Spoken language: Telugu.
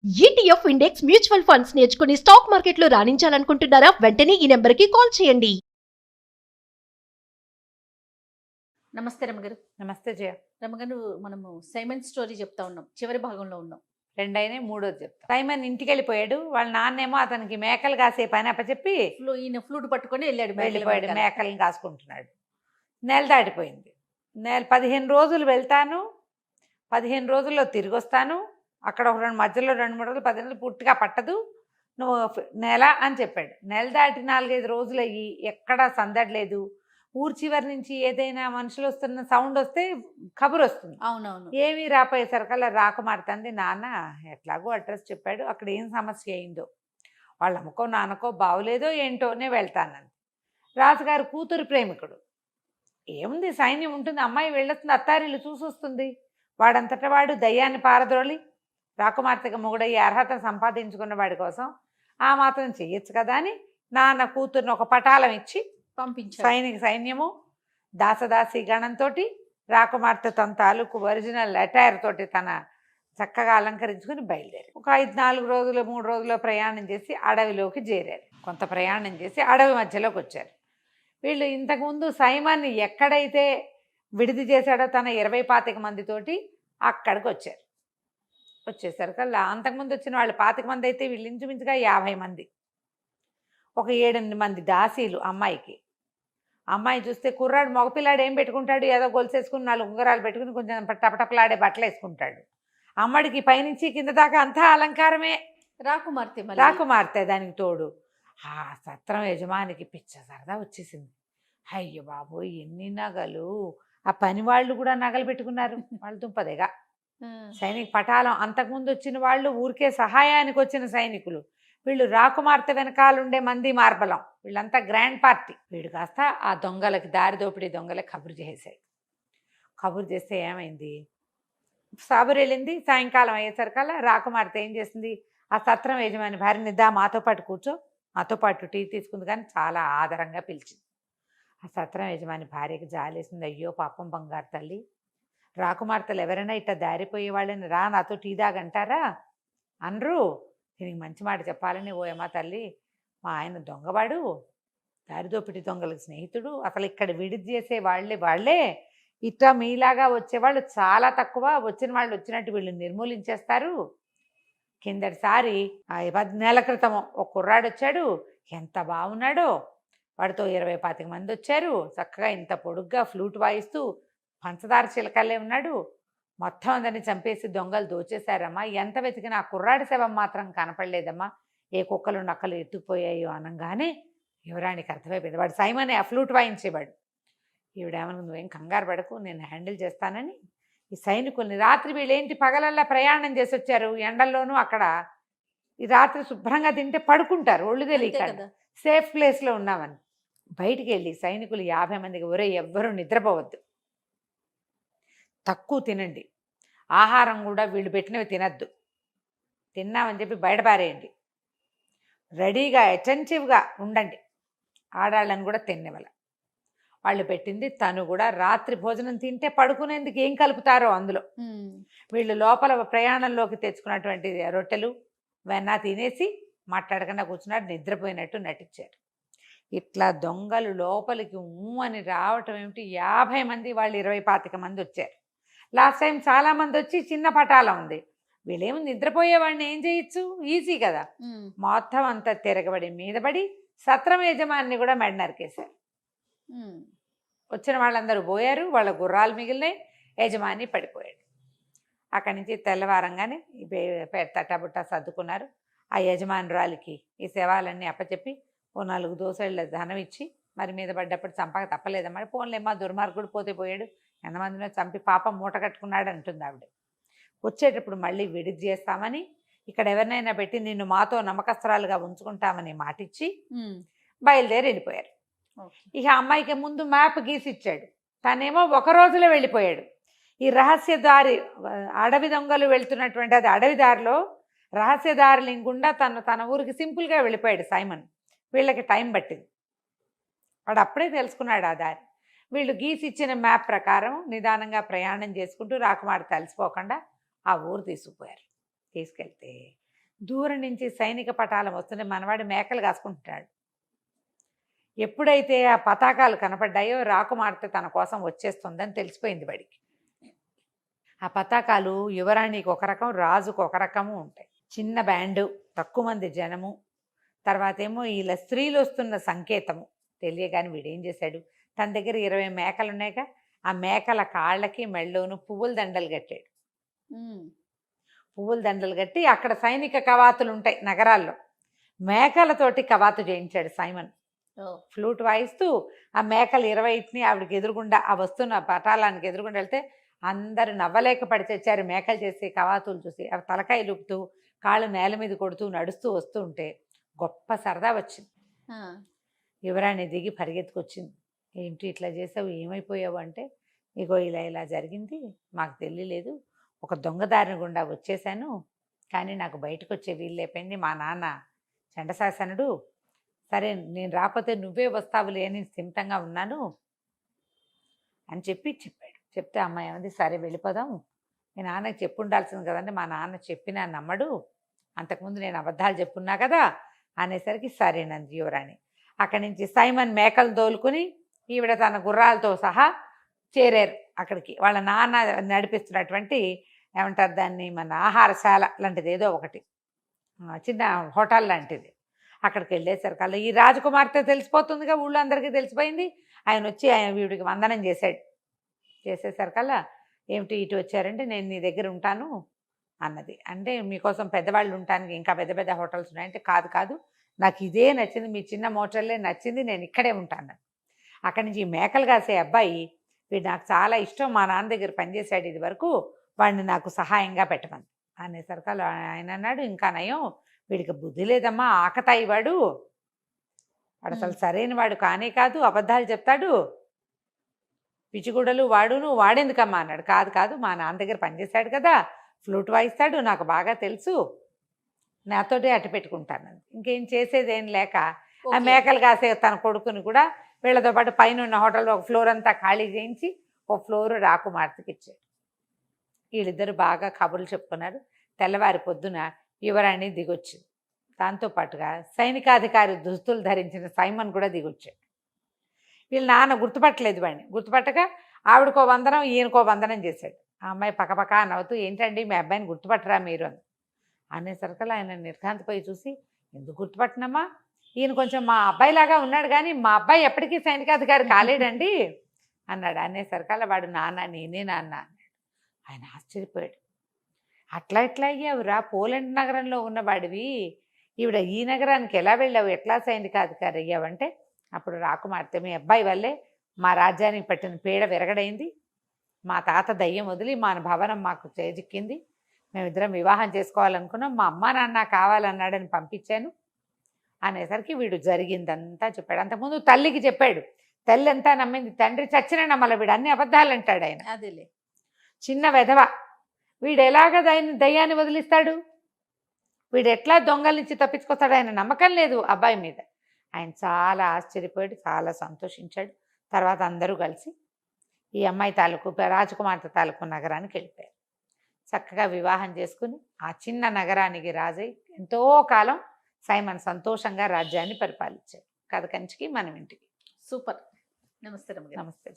ఈటీఎఫ్ ఇండెక్స్ మ్యూచువల్ ఫండ్స్ నేర్చుకుని స్టాక్ మార్కెట్లో రాణించాలనుకుంటున్నారా? వెంటనే ఈ నెంబర్కి కాల్ చేయండి. నమస్తే రమగారు. నమస్తే జయ. రమగారు, మనము సైమన్ స్టోరీ చెప్తా ఉన్నాం, చివరి భాగంలో ఉన్నాం. రెండైనా మూడోది చెప్తా. సైమన్ ఇంటికి వెళ్ళిపోయాడు. వాళ్ళ నాన్నేమో అతనికి మేకలు కాసే పని అప్పచెప్పి ఈయన ఫ్లూట్ పట్టుకొని వెళ్ళిపోయాడు. మేకలను కాసుకుంటున్నాడు. నెల దాటిపోయింది. 15 రోజులు వెళ్తాను, 15 రోజుల్లో తిరిగి వస్తాను. అక్కడ ఒక మధ్యలో 2-3 రోజులు, 10 రోజులు పూర్తిగా పట్టదు, నువ్వు నెల అని చెప్పాడు. నెల దాటి 4-5 రోజులు అయ్యి ఎక్కడా సందడలేదు. ఊరు చివరి నుంచి ఏదైనా మనుషులు వస్తున్న సౌండ్ వస్తే కబురు వస్తుంది. అవునవును. ఏమీ రాపోయేసరికల్లా రాకుమారుతుంది. నాన్న ఎట్లాగో అడ్రస్ చెప్పాడు, అక్కడ ఏం సమస్య అయిందో, వాళ్ళ అమ్మకో నాన్నకో బాగులేదో ఏంటోనే వెళ్తానని. రాజుగారు కూతురు ప్రేమికుడు. ఏముంది, సైన్యం ఉంటుంది, అమ్మాయి వెళ్ళొస్తుంది, అత్తారిల్లు చూసి వస్తుంది. వాడంతటా వాడు దయ్యాన్ని పారద్రోలి రాకుమార్తెగా మొగుడయ్యే అర్హత సంపాదించుకున్న వాడి కోసం ఆ మాత్రం చెయ్యొచ్చు కదా అని నాన్న కూతుర్ని ఒక పటాలం ఇచ్చి పంపించారు. సైన్యము దాసదాసి గణంతో రాకుమార్తె తన తాలూకు ఒరిజినల్ అటైర్ తోటి తన చక్కగా అలంకరించుకుని బయలుదేరి ఒక 4 రోజులు 3 రోజుల్లో ప్రయాణం చేసి అడవిలోకి చేరారు. కొంత ప్రయాణం చేసి అడవి మధ్యలోకి వచ్చారు. వీళ్ళు ఇంతకుముందు సైమాన్ని ఎక్కడైతే విడిది చేశాడో తన 20-25 మందితోటి అక్కడికి వచ్చారు. వచ్చేసరికల్లా అంతకుముందు వచ్చిన వాళ్ళు 25 మంది అయితే వీళ్ళు ఇంచుమించుగా 50 మంది. ఒక 7-8 మంది దాసీలు అమ్మాయికి. అమ్మాయి చూస్తే కుర్రాడు మగపిల్లాడు ఏం పెట్టుకుంటాడు, ఏదో గొలుసేసుకుని 4 ఉంగరాలు పెట్టుకుని కొంచెం టపటపలాడే బట్టలు వేసుకుంటాడు. అమ్మడికి పైనుంచి కింద దాకా అంతా అలంకారమే. రాకుమార్తె దానికి తోడు. ఆ సత్రం యజమానికి పిచ్చ సరదా వచ్చేసింది. అయ్యో బాబోయ్, ఎన్ని నగలు! ఆ పని వాళ్ళు కూడా నగలు పెట్టుకున్నారు. వాళ్ళు దుంపదేగా సైనిక పటాలం. అంతకుముందు వచ్చిన వాళ్ళు ఊరికే సహాయానికి వచ్చిన సైనికులు. వీళ్ళు రాకుమార్తె వెనకాలండే మంది మార్బలం. వీళ్ళంతా గ్రాండ్ పార్టీ. వీడు కాస్త ఆ దొంగలకి, దారి దోపిడీ దొంగలకి కబురు చేశాయి. కబురు చేస్తే ఏమైంది, సాబురు వెళ్ళింది. సాయంకాలం అయ్యేసరికల్లా రాకుమార్తె ఏం చేసింది, ఆ సత్రం యజమాని భార్యని దా మాతో పాటు కూర్చో, మాతో పాటు టీ తీసుకుంది, కానీ చాలా ఆదరంగా పిలిచింది. ఆ సత్రం యజమాని భార్యకి జాలేసింది. అయ్యో పాపం బంగారు తల్లి, రాకుమార్తెలు ఎవరైనా ఇట్లా దారిపోయే వాళ్ళని రా నాతో టీ దాగంటారా అనరు. దీనికి మంచి మాట చెప్పాలని, ఓ ఏమా తల్లి, మా ఆయన దొంగవాడు, దారిదోపిడి దొంగలకు స్నేహితుడు, అసలు ఇక్కడ విడిది చేసే వాళ్ళే ఇట్లా మీలాగా వచ్చేవాళ్ళు చాలా తక్కువ, వచ్చిన వాళ్ళు వచ్చినట్టు వీళ్ళు నిర్మూలించేస్తారు. కిందటిసారి 10 నెలల క్రితం ఒక కుర్రాడు వచ్చాడు, ఎంత బాగున్నాడో, వాడితో 20-25 మంది వచ్చారు. చక్కగా ఇంత పొడుగ్గా ఫ్లూట్ వాయిస్తూ పంచదార చిలకల్లే ఉన్నాడు. మొత్తం అందరినీ చంపేసి దొంగలు దోచేశారమ్మా. ఎంత వెతికినా ఆ కుర్రాడి శవం మాత్రం కనపడలేదమ్మా. ఏ కుక్కలు నక్కలు ఎత్తుకుపోయాయో అనగానే యువరానికి అర్థమైపోయింది, వాడు సైమనే, ఆ ఫ్లూట్ వాయించేవాడు. ఈవిడేమనుకుంది, నువ్వేం కంగారు పడకు, నేను హ్యాండిల్ చేస్తానని ఈ సైనికుల్ని, రాత్రి వీళ్ళేంటి పగలల్లా ప్రయాణం చేసి వచ్చారు, ఎండల్లోనూ అక్కడ ఈ రాత్రి శుభ్రంగా తింటే పడుకుంటారు, ఒళ్ళు తెలియక సేఫ్ ప్లేస్లో ఉన్నామని బయటికి వెళ్ళి సైనికులు 50 మందికి, ఒరే ఎవ్వరూ నిద్రపోవద్దు, తక్కువ తినండి, ఆహారం కూడా వీళ్ళు పెట్టినవి తినద్దు, తిన్నామని చెప్పి బయట పారేయండి, రెడీగా అటెంటివ్గా ఉండండి, ఆడాళ్ళని కూడా తినేవాళ్ళ. వాళ్ళు పెట్టింది తను కూడా రాత్రి భోజనం తింటే పడుకునేందుకు ఏం కలుపుతారో అందులో వీళ్ళు లోపల ప్రయాణంలోకి తెచ్చుకున్నటువంటి రొట్టెలు వెన్న తినేసి మాట్లాడకుండా కూర్చున్నాడు, నిద్రపోయినట్టు నటించారు. ఇట్లా దొంగలు లోపలికి అని రావటం ఏమిటి, 50 మంది, వాళ్ళు 20-25 మంది వచ్చారు. లాస్ట్ టైం చాలామంది వచ్చి చిన్న పటాలం ఉంది. వీళ్ళేమో నిద్రపోయేవాడిని ఏం చేయొచ్చు, ఈజీ కదా. మొత్తం అంతా తిరగబడి మీదపడి సత్రం యజమాని కూడా మెడ నరికేశారు. వచ్చిన వాళ్ళందరూ పోయారు, వాళ్ళ గుర్రాలు మిగిలినాయి, యజమాని పడిపోయాడు. అక్కడి నుంచి తెల్లవారంగానే తట్టబుట్ట సర్దుకున్నారు. ఆ యజమానురాలికి ఈ శవాలన్నీ అప్పచెప్పి ఓ 4 దోసెళ్ళ ధనం ఇచ్చి, మరి మీద పడ్డప్పుడు చంపక తప్పలేదమ్మా, పోన్లేమ్మా దుర్మార్గుడు పోతే పోయాడు, ఎంతమందినో చంపి పాపం మూట కట్టుకున్నాడు అంటుంది ఆవిడ. వచ్చేటప్పుడు మళ్ళీ విడిది చేస్తామని, ఇక్కడ ఎవరినైనా పెట్టి నిన్ను మాతో నమ్మకస్తురాలుగా ఉంచుకుంటామని మాటిచ్చి బయలుదేరి వెళ్ళిపోయారు. ఇక అమ్మాయికి ముందు మ్యాప్ గీసి ఇచ్చాడు, తనేమో 1 రోజులో వెళ్ళిపోయాడు. ఈ రహస్య దారి, అడవి దొంగలు వెళ్తున్నటువంటి అది అడవి దారిలో రహస్యదారులు ఇంకుండా తన ఊరికి సింపుల్గా వెళ్ళిపోయాడు సైమన్. వీళ్ళకి టైం పట్టింది, వాడు అప్పుడే తెలుసుకున్నాడు ఆ దారి. వీళ్ళు గీసి ఇచ్చిన మ్యాప్ ప్రకారం నిదానంగా ప్రయాణం చేసుకుంటూ రాకుమార్తె తలిసిపోకుండా ఆ ఊరు తీసుకుపోయారు. తీసుకెళ్తే దూరం నుంచి సైనిక పటాలం వస్తుంటే మనవాడు మేకలు కాసుకుంటున్నాడు. ఎప్పుడైతే ఆ పతాకాలు కనపడ్డాయో రాకుమార్తె తన కోసం వచ్చేస్తుందని తెలిసిపోయింది వాడికి. ఆ పతాకాలు యువరాణికి ఒక రకం, రాజుకు ఒక రకము ఉంటాయి. చిన్న బ్యాండు, తక్కువ మంది జనము, తర్వాత ఏమో ఇలా స్త్రీలు వస్తున్న సంకేతము తెలియగాని వీడేం చేశాడు, తన దగ్గర 20 మేకలు ఉన్నాయిగా, ఆ మేకల కాళ్ళకి మెళ్ళోను పువ్వుల దండలు కట్టాడు. పువ్వుల దండలు కట్టి అక్కడ సైనిక కవాతులు ఉంటాయి నగరాల్లో, మేకలతోటి కవాతు చేయించాడు సైమన్. ఫ్లూట్ వాయిస్తూ ఆ మేకలు 20ని ఆవిడకి ఎదురుగుండా, ఆ వస్తున్న పటాలానికి ఎదురుగుండా వెళ్తే అందరూ నవ్వలేక పడి తెచ్చారు మేకలు చేసే కవాతులు చూసి. అవి తలకాయ లుపుతూ కాళ్ళు నేల మీద కొడుతూ నడుస్తూ వస్తూ ఉంటే గొప్ప సరదా వచ్చింది. యువరాణి దిగి పరిగెత్తుకొచ్చింది. ఏంటి ఇట్లా చేసావు, ఏమైపోయావు అంటే, ఇగో ఇలా ఇలా జరిగింది, మాకు తెలియలేదు, ఒక దొంగదారిని గుండా వచ్చేసాను, కానీ నాకు బయటకు వచ్చే వీలు లేకపోయింది, మా నాన్న చండశాసనుడు, సరే నేను రాకపోతే నువ్వే వస్తావులే అని స్థిమితంగా ఉన్నాను అని చెప్పాడు. చెప్తే అమ్మాయి ఏమంది, సరే వెళ్ళిపోదాం, మీ నాన్నకి చెప్పు ఉండాల్సింది కదండి, మా నాన్న చెప్పినా నమ్మడు, అంతకుముందు నేను అబద్ధాలు చెప్పున్నా కదా అనేసరికి సరేనంది యువరాణి. అక్కడి నుంచి సైమన్ మేకలు తోలుకుని ఈవిడ తన గుర్రాలతో సహా చేరారు అక్కడికి. వాళ్ళ నాన్న నడిపిస్తున్నటువంటి, ఏమంటారు దాన్ని, మన ఆహారశాల లాంటిది ఏదో ఒకటి, చిన్న హోటల్ లాంటిది. అక్కడికి వెళ్ళేసరికల్లా ఈ రాజకుమార్తె తెలిసిపోతుందిగా, ఊళ్ళో అందరికీ తెలిసిపోయింది. ఆయన వచ్చి వీడికి వందనం చేశాడు. చేసేసరికల్లా ఏమిటి ఇటు వచ్చారంటే, నేను నీ దగ్గర ఉంటాను అన్నది. అంటే మీకోసం పెద్దవాళ్ళు ఉండటానికి ఇంకా పెద్ద పెద్ద హోటల్స్ ఉన్నాయంటే, కాదు కాదు నాకు ఇదే నచ్చింది, మీ చిన్న మోటల్లే నచ్చింది, నేను ఇక్కడే ఉంటాను. అక్కడి నుంచి ఈ మేకలు కాసే అబ్బాయి, వీడు నాకు చాలా ఇష్టం, మా నాన్న దగ్గర పనిచేశాడు ఇది వరకు, వాడిని నాకు సహాయంగా పెట్టమని అనేసరికల్లా ఆయన అన్నాడు, ఇంకా నయం, వీడికి బుద్ధి లేదమ్మా, ఆకతాయి వాడు అసలు సరైన వాడు కానే కాదు, అబద్ధాలు చెప్తాడు, పిచ్చిగుడలు వాడును, వాడేందుకమ్మా అన్నాడు. కాదు కాదు మా నాన్న దగ్గర పనిచేశాడు కదా, ఫ్లూట్ వాయిస్తాడు, నాకు బాగా తెలుసు, నాతోటే అట్టు పెట్టుకుంటాను. ఇంకేం చేసేదేం లేక ఆ మేకలు కాసే తన కొడుకుని కూడా వీళ్ళతో పాటు పైన ఉన్న హోటల్లో ఒక ఫ్లోర్ అంతా ఖాళీ చేయించి ఒక ఫ్లోర్ రాకుమార్తెకి ఇచ్చాడు. వీళ్ళిద్దరు బాగా కబుర్లు చెప్పుకున్నారు. తెల్లవారి పొద్దున యువరాణి దిగొచ్చింది. దాంతోపాటుగా సైనికాధికారి దుస్తులు ధరించిన సైమన్ కూడా దిగొచ్చాడు. వీళ్ళ నాన్న గుర్తుపట్టలేదు వాడిని. గుర్తుపట్టక ఆవిడకో వందనం ఈయనకో వందనం చేశాడు. ఆ అమ్మాయి పక్కపక్క నవ్వుతూ, ఏంటండి మీ అబ్బాయిని గుర్తుపట్టరా మీరు అని అనేసరికల్లా ఆయన నిర్ఘాంతపోయి చూసి, ఎందుకు గుర్తుపట్టినమ్మా, ఈయన కొంచెం మా అబ్బాయిలాగా ఉన్నాడు కానీ మా అబ్బాయి ఎప్పటికీ సైనికాధికారి కాలేడండి అన్నాడు. అనేసరికల్లా వాడు, నాన్న నేనే నాన్న అన్నాడు. ఆయన ఆశ్చర్యపోయాడు. అట్లా ఎట్లా అయ్యావురా, పోలాండ్ నగరంలో ఉన్నవాడివి, ఈవిడ ఈ నగరానికి ఎలా వెళ్ళావు, ఎట్లా సైనికాధికారి అయ్యావంటే, అప్పుడు రాకుమార్తె, మీ అబ్బాయి వల్లే మా రాజ్యానికి పట్టిన పీడ విరగడైంది, మా తాత దయ్యం వదిలి మా భవనం మాకు చేజిక్కింది, మేమిద్దరం వివాహం చేసుకోవాలనుకున్నాం, మా అమ్మా నాన్న కావాలన్నాడని పంపించాను అనేసరికి వీడు జరిగిందంతా చెప్పాడు. అంతకుముందు తల్లికి చెప్పాడు, తల్లి అంతా నమ్మింది, తండ్రి చచ్చిన నమ్మల, వీడు అన్ని అబద్ధాలు అంటాడు ఆయన. అదేలే చిన్న వెధవ, వీడు ఎలాగ దయ్యాన్ని వదిలిస్తాడు, వీడు ఎట్లా దొంగల నుంచి తప్పించుకొస్తాడు, ఆయన నమ్మకం లేదు అబ్బాయి మీద. ఆయన చాలా ఆశ్చర్యపోయాడు, చాలా సంతోషించాడు. తర్వాత అందరూ కలిసి ఈ అమ్మాయి తాలూకు రాజకుమార్తె తాలూకు నగరానికి వెళ్ళిపోయారు. చక్కగా వివాహం చేసుకుని ఆ చిన్న నగరానికి రాజై ఎంతో కాలం సైమన్ సంతోషంగా రాజ్యాన్ని పరిపాలించాడు. కథ కంచికి మనం ఇంటికి. సూపర్. నమస్తే రమ్య గారు. నమస్తే.